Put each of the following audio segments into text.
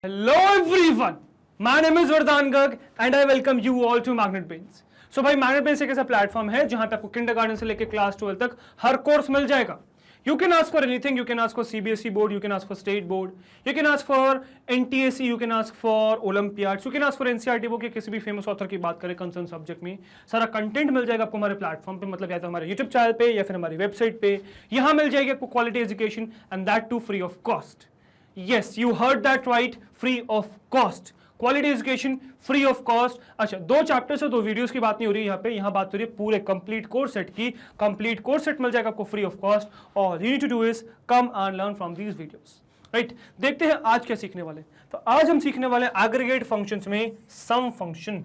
Hello everyone, my name is Vardhan Garg and I welcome you all to Magnet Brains. So भाई Magnet Brains एक ऐसा platform है जहां पे आपको किंडरगार्टन से लेकर क्लास 12 तक हर कोर्स मिल जाएगा. You can ask for anything. You can ask for CBSE board, you can ask for state board, you can ask for NTSE, you can ask for Olympiads, you can ask for NCERT board के किसी भी famous author की बात करें concern subject में. सारा content मिल जाएगा आपको हमारे प्लेटफॉर्म पे, मतलब या तो हमारे यूट्यूब चैनल पे या फिर हमारी वेबसाइट पे. यहाँ मिल जाएगी आपको quality education and that too free of cost. Yes, you heard that right, free of cost. Quality education free of cost. अच्छा, दो चैप्टर से दो वीडियोस की बात नहीं हो रही यहाँ पे, यहाँ बात हो रही है पूरे कंप्लीट कोर्स सेट की. कंप्लीट कोर्स सेट मिल जाएगा आपको free of cost. All you need to do is come and learn from these videos. Right, देखते हैं आज क्या सीखने वाले. तो आज हम सीखने वाले एग्रीगेट फंक्शंस में सम फंक्शन.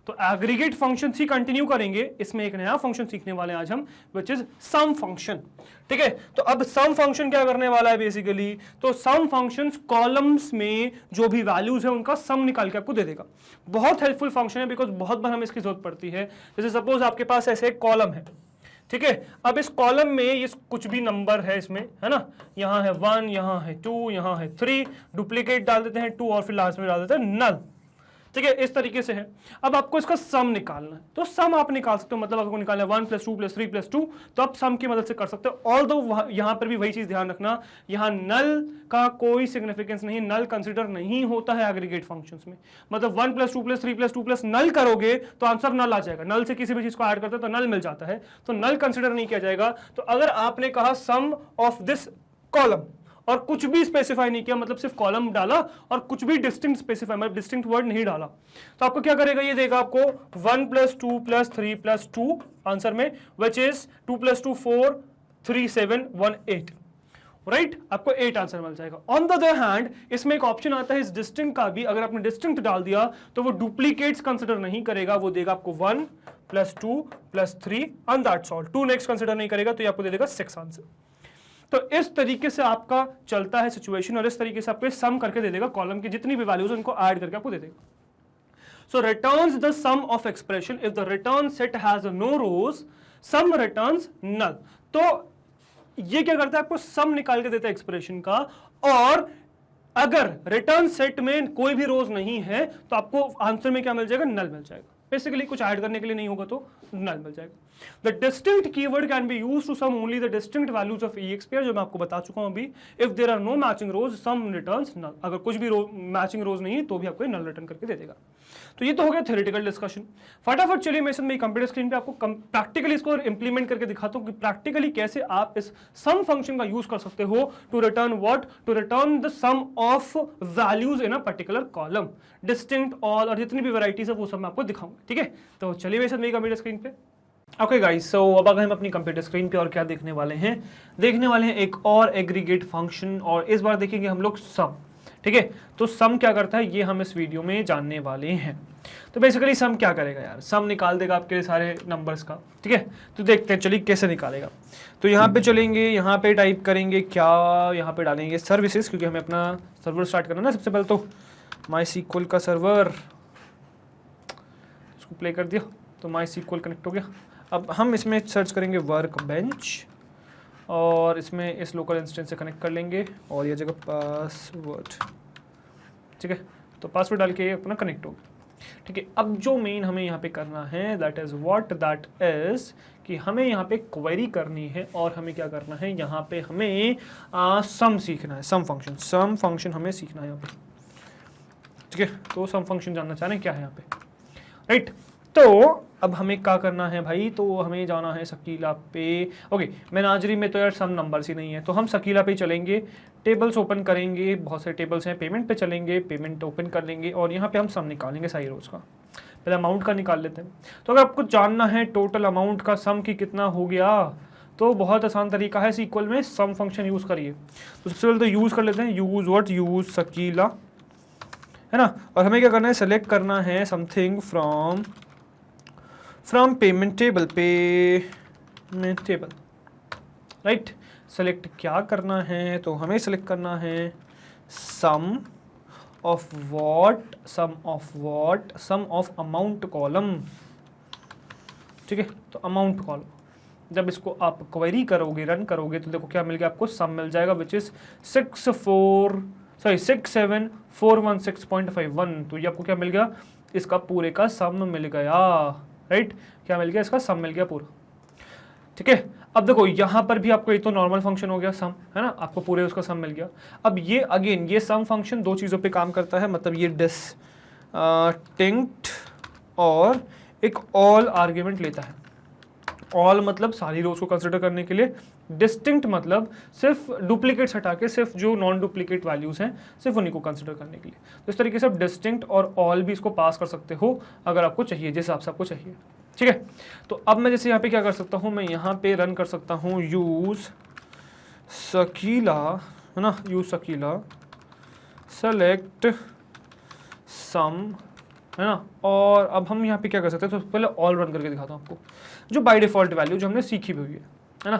तो एग्रीगेट फंक्शंस ही कंटिन्यू करेंगे, इसमें एक नया फंक्शन सीखने वाले हैं आज हम, विच इज सम फंक्शन. ठीक है, तो अब सम फंक्शन क्या करने वाला है बेसिकली, तो सम फंक्शंस कॉलम्स में जो भी वैल्यूज है उनका सम निकाल के आपको दे देगा. बहुत हेल्पफुल फंक्शन है बिकॉज बहुत बार हमें इसकी जरूरत पड़ती है. जैसे सपोज आपके पास ऐसे एक कॉलम है, ठीक है, अब इस कॉलम में ये कुछ भी नंबर है इसमें, है ना, यहाँ है 1, यहाँ है 2, यहाँ है 3, डुप्लीकेट डाल देते हैं 2 और फिर लास्ट में डाल देते हैं नल. ठीक है, इस तरीके से है. अब आपको इसका सम निकालना है, तो सम आप निकाल सकते हो, मतलब आपको निकालना है 1 + 2 + 3 + 2, तो आप सम की मदद से कर सकते हो. ऑल्दो यहाँ पर भी वही चीज ध्यान रखना, यहाँ नल का कोई सिग्निफिकेंस नहीं, नल कंसीडर नहीं होता है एग्रीगेट फंक्शंस में. मतलब 1 + 2 + 3 + 2 + नल करोगे तो आंसर नल आ जाएगा. नल से किसी भी चीज को ऐड करते हो तो नल मिल जाता है, तो नल कंसीडर नहीं किया जाएगा. तो अगर आपने कहा सम ऑफ दिस कॉलम और कुछ भी स्पेसिफाई नहीं किया, मतलब सिर्फ कॉलम डाला और कुछ भी डिस्टिंक्ट स्पेसिफाई, मतलब डिस्टिंक्ट वर्ड नहीं डाला, तो आपको क्या करेगा, ये देगा आपको 1 + 2 + 3 + 2 आंसर में, विच इज 2 + 2 4 3 7 1 8. राइट, आपको 8 आंसर मिल जाएगा. ऑन द अदर हैंड इसमें एक ऑप्शन आता है इस डिस्टिंक्ट का भी, अगर आपने डिस्टिंक्ट डाल दिया तो वो डुप्लीकेट्स कंसिडर नहीं करेगा, वो देगा आपको 1 + 2 + 3 and that's all. 2 next consider नहीं करेगा तो ये आपको दे देगा 6 आंसर. तो इस तरीके से आपका चलता है सिचुएशन, और इस तरीके से आपको सम करके दे देगा, कॉलम की जितनी भी वैल्यूज उनको ऐड करके आपको दे देगा. So returns the sum of expression if the return set has no rows, sum returns null. तो ये क्या करता है, आपको सम निकाल के देता है एक्सप्रेशन का, और अगर रिटर्न सेट में कोई भी रोज नहीं है तो आपको आंसर में क्या मिल जाएगा, नल मिल जाएगा. बेसिकली कुछ ऐड करने के लिए नहीं होगा तो नल मिल जाएगा. The distinct keyword can be used to sum only the distinct values of ex pair, जो मैं आपको बता चुका हूं अभी. If there are no matching rows, sum returns null. अगर कुछ भी मैचिंग रोज नहीं है तो भी आपको नल रिटर्न करके दे देगा. तो ये तो हो गया थ्योरेटिकल डिस्कशन. फटाफट चलिए मैं इसमें कंप्यूटर स्क्रीन पे आपको प्रैक्टिकली इसको इंप्लीमेंट करके दिखाता हूँ कि प्रैक्टिकली कैसे आप इस सम फंक्शन का यूज कर सकते हो to return what, to return the sum of values in a particular column. Distinct, all और जितनी भी वैरायटीज है वो सब मैं आपको दिखाऊंगा. ठीक है, तो चलिए मेरे साथ मेरी कंप्यूटर स्क्रीन पे. ओके गाइस, सो अब अगर हम अपनी कंप्यूटर स्क्रीन पे और क्या देखने वाले हैं, देखने वाले हैं एक और एग्रीगेट फंक्शन, और इस बार देखेंगे हम लोग सम. ठीक है, तो सम क्या करता है ये हम इस वीडियो में जानने वाले हैं. तो बेसिकली सम क्या करेगा यार, सम निकाल देगा आपके सारे नंबर्स का. ठीक है, तो देखते हैं चलिए कैसे निकालेगा. तो यहाँ पे चलेंगे, यहाँ पे टाइप करेंगे क्या, यहाँ पे डालेंगे सर्विसेज, क्योंकि हमें अपना सर्वर स्टार्ट करना ना. सबसे पहले तो MySQL का सर्वर, इसको प्ले कर दिया तो MySQL कनेक्ट हो गया. अब हम इसमें सर्च करेंगे वर्क बेंच, और इसमें इस लोकल इंस्टेंस से कनेक्ट कर लेंगे, और ये जगह पासवर्ड. ठीक है, तो पासवर्ड डाल के अपना कनेक्ट होगा. ठीक है, अब जो मेन हमें यहाँ पे करना है दैट इज कि हमें यहाँ पे क्वेरी करनी है, और हमें क्या करना है, यहाँ पे हमें सम सीखना है, सम फंक्शन हमें सीखना है यहाँ पे. ठीक है, तो सम फंक्शन जानना चाह रहे हैं क्या है यहाँ पे. राइट, तो अब हमें क्या करना है भाई, तो हमें जाना है सकीला पे. ओके, मेनाजरी में तो यार सम नंबर्स ही नहीं है, तो हम सकीला पे चलेंगे, टेबल्स ओपन करेंगे, बहुत सारे टेबल्स हैं. पेमेंट पे चलेंगे, पेमेंट ओपन कर लेंगे, और यहाँ पे हम सम निकालेंगे सारी रोज का. पहले अमाउंट का निकाल लेते हैं. तो अगर आपको जानना है टोटल अमाउंट का सम की कितना हो गया, तो बहुत आसान तरीका है, SQL में सम फंक्शन यूज करिए. तो सबसे पहले तो यूज कर लेते हैं, यूज सकीला, है ना. और हमें क्या करना है, सेलेक्ट करना है something from payment table, right. Select क्या करना है, तो हमें सेलेक्ट करना है सम ऑफ अमाउंट कॉलम. ठीक है, तो अमाउंट कॉलम जब इसको आप क्वेरी करोगे, रन करोगे, तो देखो क्या मिल गया आपको, सम मिल जाएगा, विच इज सॉरी 67416.51, तो ये आपको क्या मिल गया, इसका पूरे का सम मिल गया, राइट, क्या मिल गया, इसका सम मिल गया पूरा, ठीक है। अब देखो यहाँ पर भी आपको ये तो नॉर्मल फंक्शन हो गया सम, है ना, आपको पूरे उसका सम मिल गया। अब ये अगेन ये सम फंक्शन दो चीज़ों पे काम करता है, मतलब ये डिस्टिंक्ट और एक ऑल आर्ग्यूमेंट लेता है। ऑल मतलब सारी रोज को कंसिडर करने के लिए, डिस्टिंक्ट मतलब सिर्फ डुप्लीकेट्स हटा के सिर्फ जो नॉन डुप्लीकेट वैल्यूज हैं सिर्फ उन्हीं को कंसिडर करने के लिए। तो इस तरीके से आप डिस्टिंक्ट और ऑल भी इसको पास कर सकते हो अगर आपको चाहिए, जिस हिसाब से आपको चाहिए, ठीक है। तो अब मैं जैसे यहाँ पे क्या कर सकता हूँ, मैं यहाँ पे रन कर सकता हूँ यूज शकीला, है ना, यूज शकीला सेलेक्ट सम, है ना, और अब हम यहाँ पे क्या कर सकते हैं, तो पहले ऑल रन करके दिखाता हूँ आपको, जो बाय डिफॉल्ट वैल्यू जो हमने सीखी भी हुई है ना।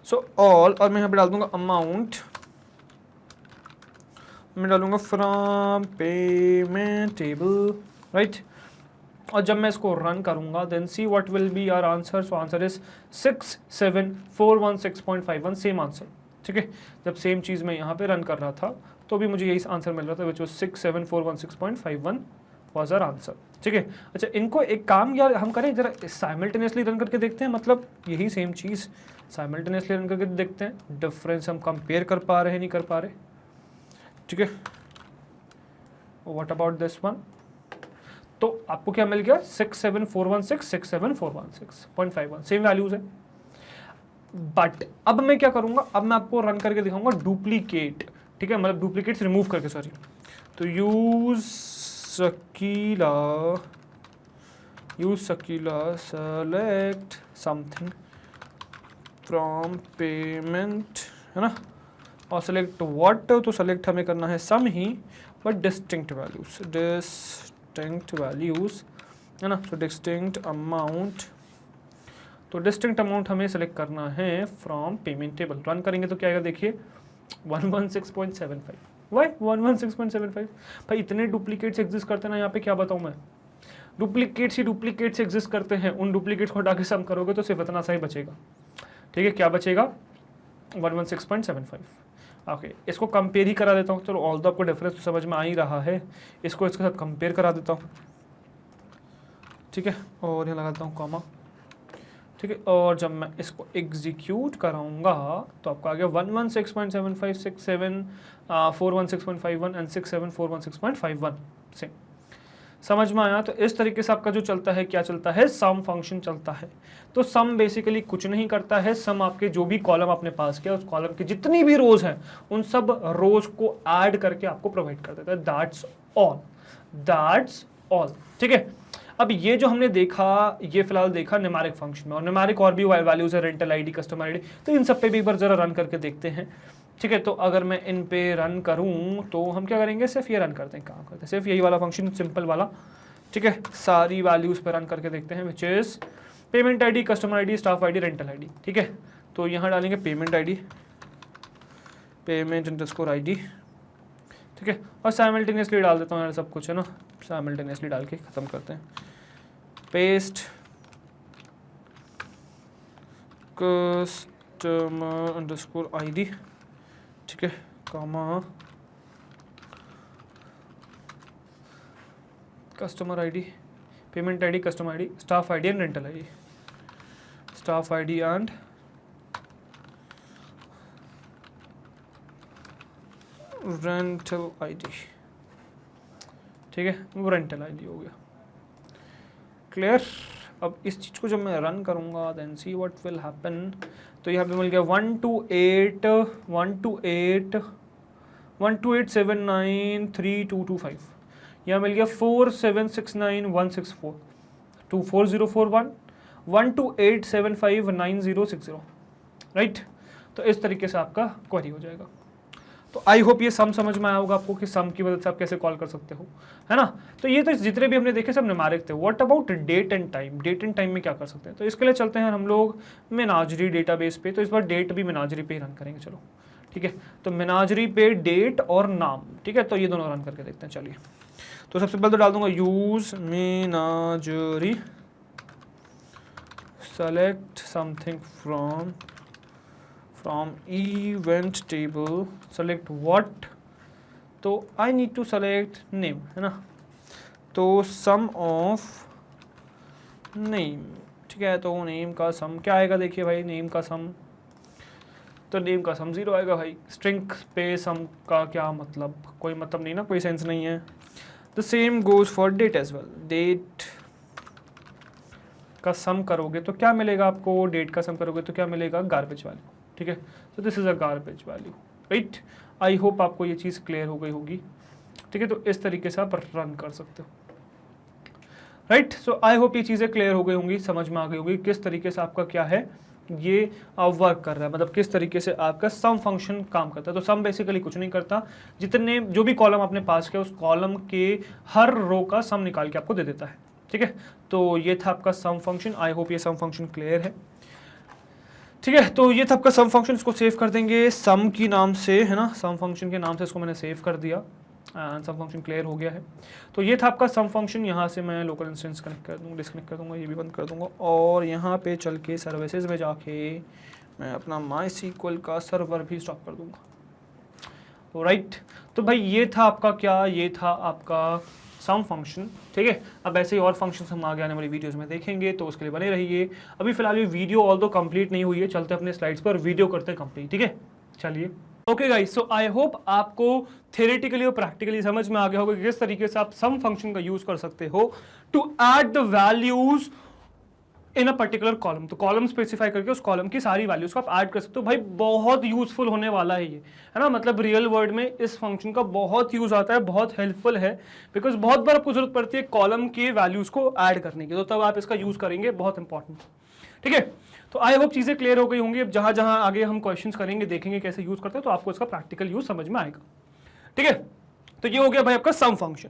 सो ऑल, और मैं यहाँ पे डाल दूंगा अमाउंट, मैं डालूंगा फ्रॉम पेमेंट टेबल, राइट, और जब मैं इसको रन करूंगा then see what will be our answer. So answer is 67416.51, same answer, ठीक है। जब सेम चीज़ मैं यहाँ पे रन कर रहा था तो भी मुझे यही आंसर मिल रहा था, which was 67416.51 was our answer, ठीक है। अच्छा, इनको एक काम यार हम करें, जरा साइमल्टेनियसली रन करके देखते हैं, मतलब यही सेम चीज़ साइमल्टेनियसली रन करके देखते हैं, डिफरेंस हम कंपेयर कर पा रहे हैं नहीं कर पा रहे, ठीक है। व्हाट अबाउट दिस वन, तो आपको क्या मिल गया 67416 67416.51, सेम वैल्यूज है। बट अब मैं क्या करूंगा, अब मैं आपको रन करके दिखाऊंगा डुप्लीकेट, ठीक है, मतलब डुप्लीकेट्स रिमूव करके, सॉरी। तो यूज शकीला सेलेक्ट समथिंग फ्रॉम पेमेंट, है ना, और सेलेक्ट व्हाट, तो सेलेक्ट हमें करना है सम ही, बट डिस्टिंक्ट वैल्यूज, है ना। तो डिस्टिंक्ट अमाउंट, तो डिस्टिंक्ट अमाउंट हमें सेलेक्ट करना है फ्रॉम पेमेंट टेबल। रन करेंगे तो क्या आएगा, देखिए 116.75, वाई 116.75, भाई इतने डुप्लीकेट्स एग्जिस्ट करते हैं ना यहाँ पे, क्या बताऊँ मैं, डुप्लीकेट्स ही डुप्लीकेट्स एग्जिस्ट करते हैं, उन डुप्लीकेट्स को हटा के सम करोगे तो सिर्फ इतना सा ही बचेगा, ठीक है। क्या बचेगा, 116.75, ओके। इसको कंपेयर ही करा देता हूँ, चलो ऑल द आपको डिफरेंस तो समझ में आ ही रहा है, इसको इसके साथ कंपेयर करा देता हूँ, ठीक है, और यहाँ लगा देता हूँ कॉमा, ठीक है। और जब मैं इसको एग्जीक्यूट कराऊंगा तो आपको आ गया 116.75, 67416.51 एंड 67416.51, सेम, समझ में आया। तो इस तरीके से आपका जो चलता है, क्या चलता है, सम फंक्शन चलता है। तो सम बेसिकली कुछ नहीं करता है, सम आपके जो भी कॉलम आपने पास किया उस कॉलम की जितनी भी रोज हैं उन सब रोज को ऐड करके आपको प्रोवाइड कर देता है, दैट्स ऑल, ठीक है। अब ये जो हमने देखा, ये फिलहाल देखा न्यूमेरिक फंक्शन में, और न्यूमेरिक और भी वैल्यूज है, रेंटल आईडी, कस्टमर आईडी, तो इन सब पे भी एक बार जरा रन करके देखते हैं, ठीक है। तो अगर मैं इन पे रन करूं तो हम क्या करेंगे, सिर्फ ये रन करते हैं, काम करते हैं सिर्फ यही वाला फंक्शन, सिंपल वाला, ठीक है। सारी वैल्यूज पे रन करके देखते हैं, which is payment ID, customer ID, staff ID, rental ID, ठीक है। तो यहाँ डालेंगे payment ID, payment underscore ID, ठीक है, और साइमल्टेनियसली डाल देता हूँ यार सब कुछ, है ना, साइमल्टेनियसली डाल के ख़त्म करते हैं। पेस्ट कस्टमर अंडरस्कोर आईडी, ठीक है, comma customer ID, payment ID, customer ID, staff ID and rental ID, staff ID and rental ID, ठीक है, वो रेंटल आईडी हो गया, क्लियर। अब इस चीज़ को जब मैं रन करूँगा then see what will happen, तो यहाँ पे मिल गया 128793225, यहाँ मिल गया 476916424041 128759060, राइट। तो इस तरीके से आपका क्वेरी हो जाएगा। तो आई होप ये सम समझ में आया होगा आपको कि सम की मदद से आप कैसे कॉल कर सकते हो, है ना। तो ये तो जितने भी हमने देखे सब न्यूमेरिक थे। What about date and time, date and time में क्या कर सकते हैं, तो इसके लिए चलते हैं हम लोग मेनाजरी डेटाबेस पे। तो इस बार डेट भी मेनाजरी पे ही रन करेंगे, चलो ठीक है। तो मेनाजरी पे डेट और नाम, ठीक है, तो ये दोनों रन करके देखते हैं, चलिए। तो सबसे पहले तो डाल दूंगा use menagerie select something from event table, select what, तो I need to select name, है ना, तो सम ऑफ नेम, ठीक है, तो नेम का सम क्या आएगा, देखिए भाई नेम का सम, तो नेम का सम 0 आएगा भाई। स्ट्रिंग पे सम का क्या मतलब, कोई मतलब नहीं ना, कोई सेंस नहीं है। The same goes for date as well, date का सम करोगे तो क्या मिलेगा आपको, डेट का सम करोगे तो क्या मिलेगा, गार्बेज वैल्यू, ठीक है, तो this is a garbage value, right. I hope आपको ये चीज़ क्लियर हो गई होगी, ठीक है, तो इस तरीके से आप रन कर सकते हो, राइट। सो आई होप ये चीज़ें क्लियर हो गई होंगी, समझ में आ गई होगी किस तरीके से आपका क्या है ये वर्क कर रहा है, मतलब किस तरीके से आपका सम फंक्शन काम करता है। तो सम बेसिकली कुछ नहीं करता, जितने जो भी कॉलम आपने पास किया उस कॉलम के हर रो का सम निकाल के आपको दे देता है, ठीक है। तो ये था आपका सम फंक्शन, आई होप ये सम फंक्शन क्लियर है, ठीक है। तो ये था आपका सम फंक्शन, इसको सेव कर देंगे सम की नाम से, है ना, सम फंक्शन के नाम से इसको मैंने सेव कर दिया, सम फंक्शन क्लियर हो गया है। तो ये था आपका सम फंक्शन, यहाँ से मैं लोकल इंस्टेंस कनेक्ट कर दूँगा, डिस्कनेक्ट कर दूँगा, ये भी बंद कर दूँगा, और यहाँ पे चल के सर्विसेज में जाके मैं अपना MySQL का सर्वर भी स्टॉप कर दूँगा, तो राइट। तो भाई ये था आपका क्या, ये था आपका सम फंक्शन, ठीक है। अब ऐसे ही और फंक्शंस हम आगे आने वाली वीडियोस में देखेंगे, तो उसके लिए बने रहिए। अभी फिलहाल ये वीडियो ऑल्दो कंप्लीट नहीं हुई है, चलते अपने स्लाइड्स पर, वीडियो करते हैं कंप्लीट, ठीक है, चलिए। Okay guys, so I hope आपको थ्योरेटिकली और प्रैक्टिकली समझ में आ गया होगा कि किस तरीके से आप सम फंक्शन का यूज कर सकते हो to add the values in a particular column. तो कॉलम स्पेसिफाई करके उस कॉलम की सारी वैल्यूज को आप ऐड कर सकते हो। भाई बहुत यूजफुल होने वाला है ये, है ना, मतलब रियल वर्ल्ड में इस फंक्शन का बहुत यूज आता है, बहुत हेल्पफुल है, बिकॉज बहुत बार आपको जरूरत पड़ती है कॉलम के वैल्यूज को ऐड करने की, तो तब आप इसका यूज करेंगे, बहुत इंपॉर्टेंट, ठीक है। तो आई होप चीजें क्लियर हो गई होंगी। अब जहां जहां आगे हम क्वेश्चंस करेंगे, देखेंगे कैसे यूज करते हैं, तो आपको इसका प्रैक्टिकल यूज समझ में आएगा, ठीक है। तो ये हो गया भाई आपका सम फंक्शन।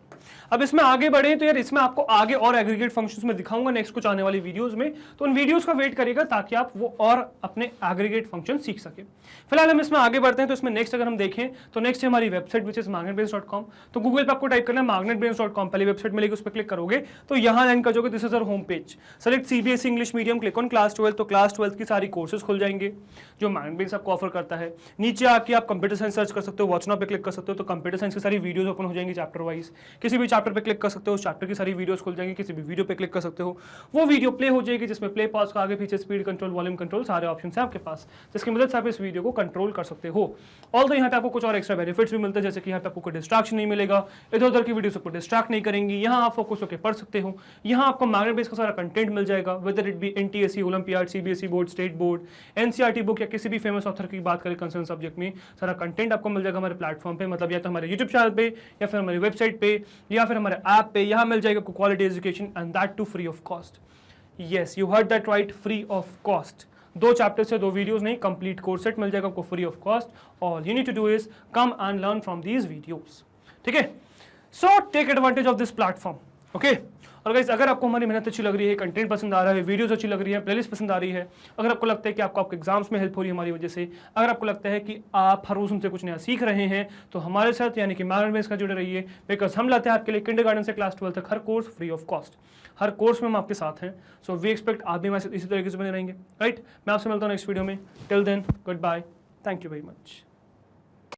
अब इसमें आगे बढ़े तो यार इसमें आपको आगे और एग्रीगेट फंक्शंस में दिखाऊंगा नेक्स्ट कुछ आने वाली वीडियोस में, तो उन वीडियोस का वेट करिएगा ताकि आप वो और अपने एग्रीगेट फंक्शन सीख सके। फिलहाल हम इसमें आगे बढ़ते हैं, तो इसमें नेक्स्ट अगर हम देखें तो नेक्स्ट है हमारी वेबसाइट विच इज magnetbrains.com। तो गूगल पे आपको टाइप करना है magnetbrains.com, पहली वेबसाइट मिलेगी, उस पर क्लिक करोगे तो यहाँ लैंड कर जाओगे, this is our home page. Select CBSE English medium, click on class 12, तो क्लास 12 की सारी कोर्सेज खुल जाएंगे जो मैग्नेटब्रेन्स आपको ऑफर करता है। नीचे आके आप कंप्यूटर साइंस सर्च कर सकते हो, वॉच नाउ पे क्लिक कर सकते हो, तो कंप्यूटर साइंस की सारी वीडियोस ओपन हो जाएंगी चैप्टर वाइज। किसी भी चैप्टर पे क्लिक कर सकते हो, उस चैप्टर की सारी वीडियोस खुल जाएंगी, किसी भी वीडियो पे क्लिक कर सकते हो, वो वीडियो प्ले हो जाएगी जिसमें प्ले पॉज का आगे पीछे स्पीड कंट्रोल, वॉल्यूम कंट्रोल सारे ऑप्शन है आपके पास, जिसकी मदद से आप इस वीडियो को कंट्रोल कर सकते हो। ऑल्दो यहाँ पे आपको कुछ और एक्स्ट्रा बेनिफिट्स भी मिलते हैं, जैसे कि यहाँ पे आपको कोई डिस्ट्रैक्शन नहीं मिलेगा, इधर उधर की वीडियो से आपको डिस्ट्रैक्ट नहीं करेंगी, यहाँ आप फोकस होकर पढ़ सकते हो। यहाँ आपको मैग्नेटब्रेन्स का सारा कंटेंट मिल जाएगा, whether it be NTSE, olympiad, CBSE board, state board, NCERT book या किसी भी फेमस ऑथर की बात करें कंसर्न सब्जेक्ट में, सारा कंटेंट आपको मिल जाएगा हमारे प्लेटफॉर्म पे, मतलब या तो हमारे यूट्यूब चैनल पे या फिर हमारी वेबसाइट पे या फिर हमारे ऐप पे, यहाँ मिल जाएगा quality education and that too free of cost. Yes, you heard that right, free of cost. 2 chapter से 2 वीडियोस नहीं, कंप्लीट कोर्स सेट मिल जाएगा आपको free of cost. All you need to do is come and learn from these videos, ठीक है। So take advantage of this platform, okay. और guys अगर आपको हमारी मेहनत अच्छी लग रही है, कंटेंट पसंद आ रहा है, वीडियोस अच्छी लग रही है, प्लेलिस्ट पसंद आ रही है, अगर आपको लगता है कि आपको आपके एग्जाम्स में हेल्प हो रही है हमारी वजह से, अगर आपको लगता है कि आप हर रोज हमसे कुछ नया सीख रहे हैं, तो हमारे साथ यानी कि मैग्नेटब्रेन्स का जुड़े रहिए, बिकॉज हम लाते हैं आपके लिए किंडरगार्टन से क्लास 12 तक हर कोर्स फ्री ऑफ कॉस्ट। हर कोर्स में हम आपके साथ हैं, सो वी एक्सपेक्ट आप भी हमारे साथ इसी तरीके से बने रहेंगे, राइट। मैं आपसे मिलता हूँ नेक्स्ट वीडियो में, till then good bye, thank you very much.